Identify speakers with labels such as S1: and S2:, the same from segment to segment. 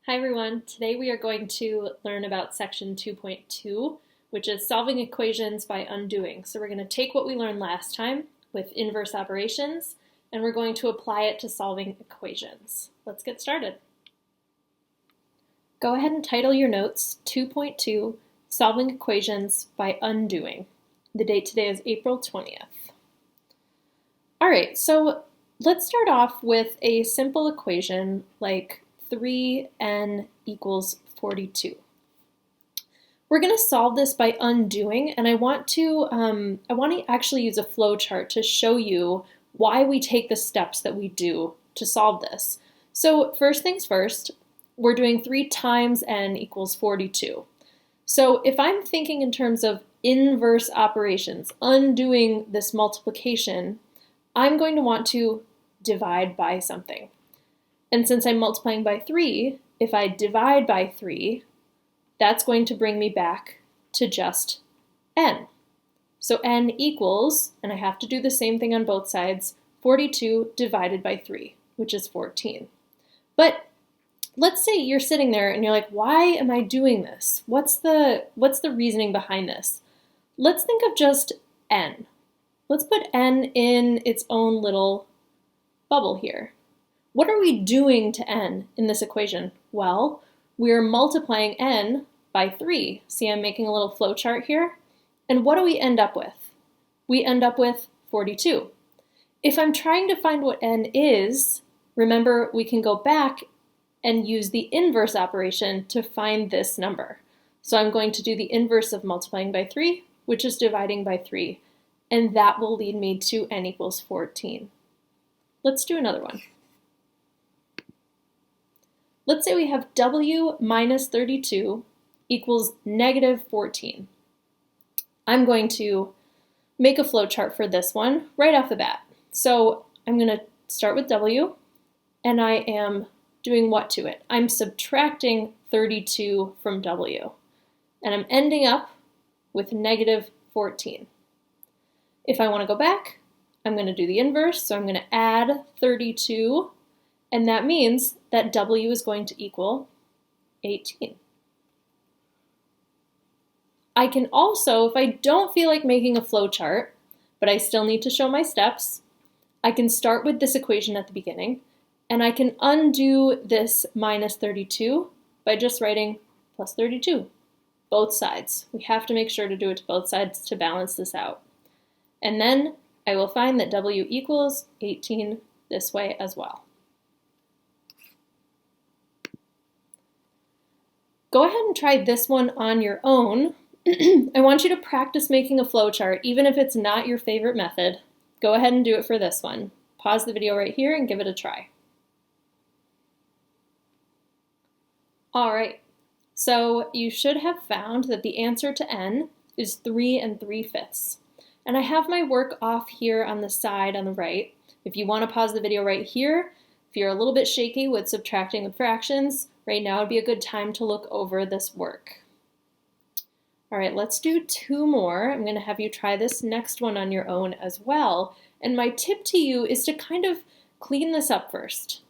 S1: Hi everyone, today we are going to learn about section 2.2, which is solving equations by undoing. So we're going to take what we learned last time with inverse operations, and we're going to apply it to solving equations. Let's get started. Go ahead and title your notes 2.2, Solving Equations by Undoing. The date today is April 20th. All right, so let's start off with a simple equation like 3n equals 42. We're going to solve this by undoing, and I want to actually use a flow chart to show you why we take the steps that we do to solve this. So first things first, we're doing 3 times n equals 42. So if I'm thinking in terms of inverse operations, undoing this multiplication, I'm going to want to divide by something. And since I'm multiplying by 3, if I divide by 3, that's going to bring me back to just n. So n equals, and I have to do the same thing on both sides, 42 divided by 3, which is 14. But let's say you're sitting there and you're like, why am I doing this? What's the reasoning behind this? Let's think of just n. Let's put n in its own little bubble here. What are we doing to n in this equation? Well, we're multiplying n by 3. See, I'm making a little flow chart here. And what do we end up with? We end up with 42. If I'm trying to find what n is, remember we can go back and use the inverse operation to find this number. So I'm going to do the inverse of multiplying by 3, which is dividing by 3. And that will lead me to n equals 14. Let's do another one. Let's say we have w minus 32 equals negative 14. I'm going to make a flow chart for this one right off the bat. So I'm going to start with w, and I am doing what to it? I'm subtracting 32 from w, and I'm ending up with negative 14. If I want to go back, I'm going to do the inverse, so I'm going to add 32, and that means that w is going to equal 18. I can also, if I don't feel like making a flow chart, but I still need to show my steps, I can start with this equation at the beginning, and I can undo this minus 32 by just writing plus 32, both sides. We have to make sure to do it to both sides to balance this out. And then I will find that w equals 18 this way as well. Go ahead and try this one on your own. I want you to practice making a flow chart, even if it's not your favorite method. Go ahead and do it for this one. Pause the video right here and give it a try. All right, so you should have found that the answer to n is 3 3/5. And I have my work off here on the side on the right. If you want to pause the video right here, if you're a little bit shaky with subtracting with fractions, right now would be a good time to look over this work. All right, let's do 2 more. I'm going to have you try this next one on your own as well. And my tip to you is to kind of clean this up first.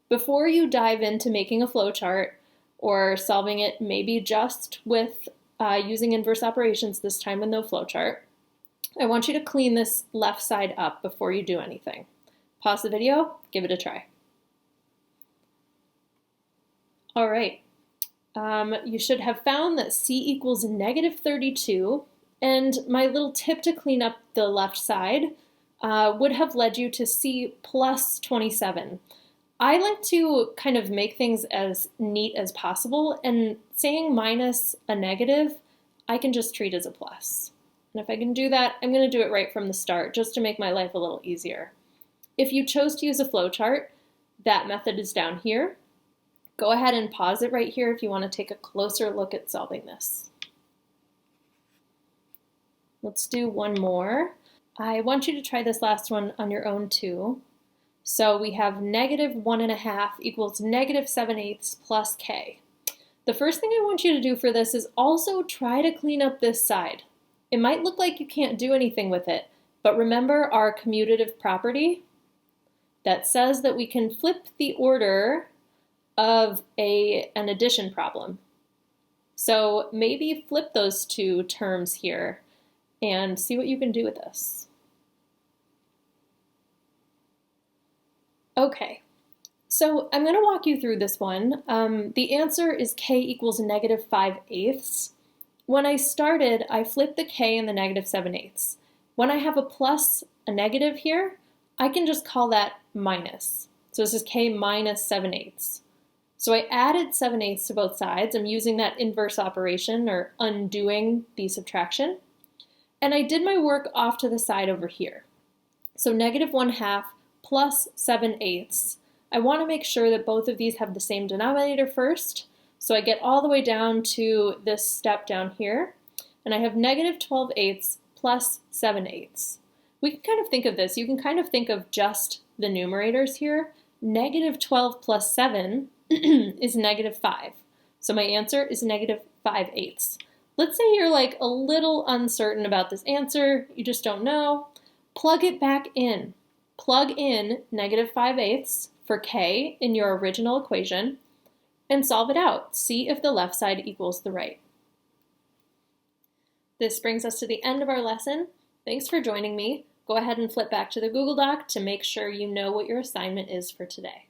S1: Before you dive into making a flow chart or solving it maybe just with using inverse operations this time with no flow chart, I want you to clean this left side up before you do anything. Pause the video, give it a try. All right, you should have found that c equals negative 32, and my little tip to clean up the left side would have led you to c plus 27. I like to kind of make things as neat as possible, and saying minus a negative, I can just treat as a plus. And if I can do that, I'm going to do it right from the start, just to make my life a little easier. If you chose to use a flow chart, that method is down here. Go ahead and pause it right here if you want to take a closer look at solving this. Let's do one more. I want you to try this last one on your own too. So we have negative 1.5 equals negative 7/8 plus k. The first thing I want you to do for this is also try to clean up this side. It might look like you can't do anything with it, but remember our commutative property that says that we can flip the order of an addition problem. So maybe flip those two terms here and see what you can do with this. Okay, so I'm going to walk you through this one. The answer is k equals -5/8. When I started, I flipped the k and the -7/8. When I have a plus, a negative here, I can just call that minus. So this is k minus 7/8. So I added 7/8 to both sides. I'm using that inverse operation, or undoing the subtraction. And I did my work off to the side over here. So -1/2 plus 7/8. I want to make sure that both of these have the same denominator first. So I get all the way down to this step down here. And I have -12/8 plus 7/8. We can kind of think of this. You can kind of think of just the numerators here. -12 plus 7 is -5. So my answer is -5/8. Let's say you're like a little uncertain about this answer, you just don't know. Plug it back in. Plug in -5/8 for k in your original equation and solve it out. See if the left side equals the right. This brings us to the end of our lesson. Thanks for joining me. Go ahead and flip back to the Google Doc to make sure you know what your assignment is for today.